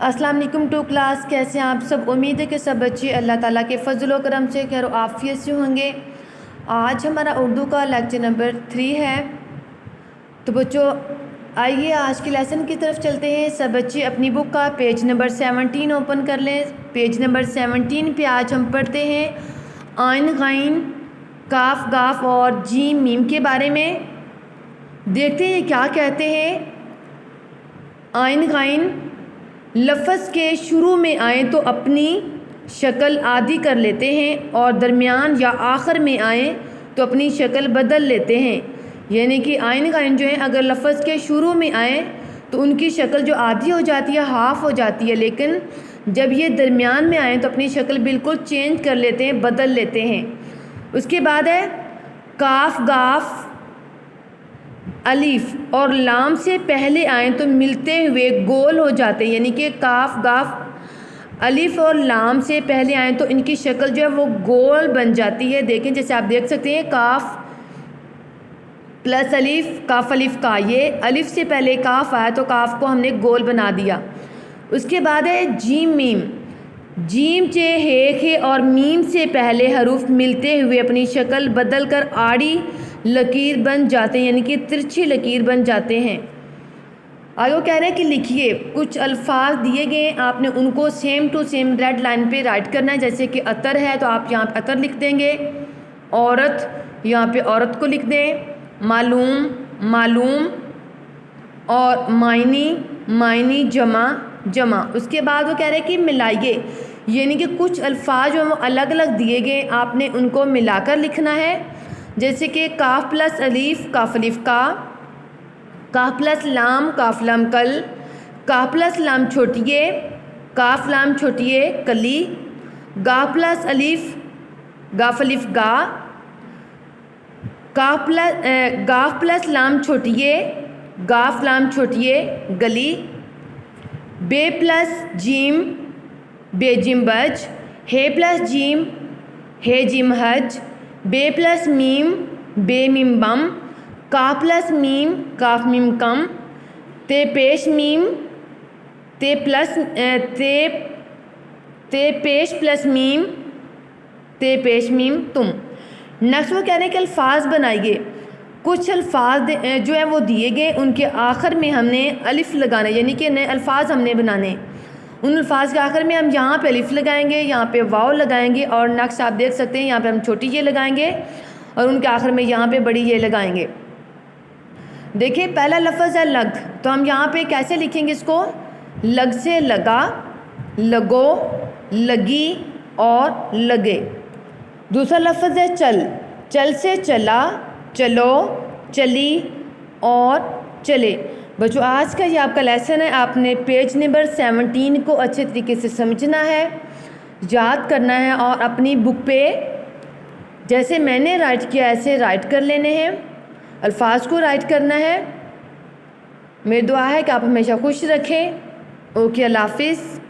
السلام علیکم to class, کیسے ہیں آپ سب؟ امید ہے کہ سب بچے اللہ تعالیٰ کے فضل و کرم سے خیر و عافیت سے ہوں گے۔ آج ہمارا اردو کا لیکچر نمبر 3 ہے۔ تو بچوں آئیے آج کے لیسن کی طرف چلتے ہیں۔ سب بچے اپنی بک کا پیج نمبر 17 اوپن کر لیں۔ پیج نمبر 17 پہ آج ہم پڑھتے ہیں عین غین کاف گاف اور جیم میم کے بارے میں۔ دیکھتے ہیں کیا کہتے ہیں۔ عین غین لفظ کے شروع میں آئیں تو اپنی شکل عادی کر لیتے ہیں، اور درمیان یا آخر میں آئیں تو اپنی شکل بدل لیتے ہیں۔ یعنی کہ عین غین جو ہیں اگر لفظ کے شروع میں آئیں تو ان کی شکل جو عادی ہو جاتی ہے، ہاف ہو جاتی ہے، لیکن جب یہ درمیان میں آئیں تو اپنی شکل بالکل چینج کر لیتے ہیں، بدل لیتے ہیں۔ اس کے بعد ہے کاف گاف الف اور لام سے پہلے آئیں تو ملتے ہوئے گول ہو جاتے ہیں۔ یعنی کہ کاف گاف الف اور لام سے پہلے آئیں تو ان کی شکل جو ہے وہ گول بن جاتی ہے۔ دیکھیں جیسے آپ دیکھ سکتے ہیں کاف پلس الف، کاف الف کا، یہ الف سے پہلے کاف آیا تو کاف کو ہم نے گول بنا دیا۔ اس کے بعد ہے جیم میم۔ جیم چے ہے اور میم سے پہلے حروف ملتے ہوئے اپنی شکل بدل کر آڑی لکیر بن جاتے ہیں، یعنی کہ ترچھی لکیر بن جاتے ہیں۔ آگے وہ کہہ رہے ہیں کہ لکھیے کچھ الفاظ دیے گئے ہیں، آپ نے ان کو same to same red line پہ رائٹ کرنا ہے۔ جیسے کہ عطر ہے تو آپ یہاں پہ عطر لکھ دیں گے، عورت یہاں پہ عورت کو لکھ دیں، معلوم معلوم، اور معنی معنی، جمع جمع۔ اس کے بعد وہ کہہ رہے ہیں کہ ملائیے، یعنی کہ کچھ الفاظ جو ہیں وہ الگ الگ دیے گئے، آپ نے ان کو ملا کر لکھنا ہے۔ جیسے کہ کاف پلس الف، کاف الف کا، کاف پلس لام، کاف لام کل، کاف پلس لام چھوٹیے، کاف لام چھوٹیے کلی، گاف پلس الف، گاف الف گا، گاف پلس لام چھوٹیے، گاف لام چھوٹیے گلی، بے پلس جیم، بے جیم بج، ہے پلس جیم، ہے جیم حج، بے پلس میم، بے میم بم، کاف پلس میم، کاف میم کم، تے پیش میم، تے پیش پلس میم، تے پیش میم تم۔ نیکسٹ وہ کہہ رہے ہیں کہ الفاظ بنائیے۔ کچھ الفاظ جو ہیں وہ دیے گئے، ان کے آخر میں ہم نے الف لگانا ہے، یعنی کہ نئے الفاظ ہم نے بنانے۔ ان الفاظ کے آخر میں ہم یہاں پہ الف لگائیں گے، یہاں پہ واو لگائیں گے، اور نیکسٹ آپ دیکھ سکتے ہیں یہاں پہ ہم چھوٹی یہ لگائیں گے اور ان کے آخر میں یہاں پہ بڑی یہ لگائیں گے۔ دیکھیں پہلا لفظ ہے لگ، تو ہم یہاں پہ کیسے لکھیں گے اس کو؟ لگ سے لگا، لگو، لگی اور لگے۔ دوسرا لفظ ہے چل، چل سے چلا، چلو، چلی اور چلے۔ بچوں آج کا یہ آپ کا لیسن ہے، آپ نے پیج نمبر 17 کو اچھے طریقے سے سمجھنا ہے، یاد کرنا ہے، اور اپنی بک پہ جیسے میں نے رائٹ کیا ایسے رائٹ کر لینے ہیں، الفاظ کو رائٹ کرنا ہے۔ میری دعا ہے کہ آپ ہمیشہ خوش رکھیں۔ اوکے، اللہ حافظ۔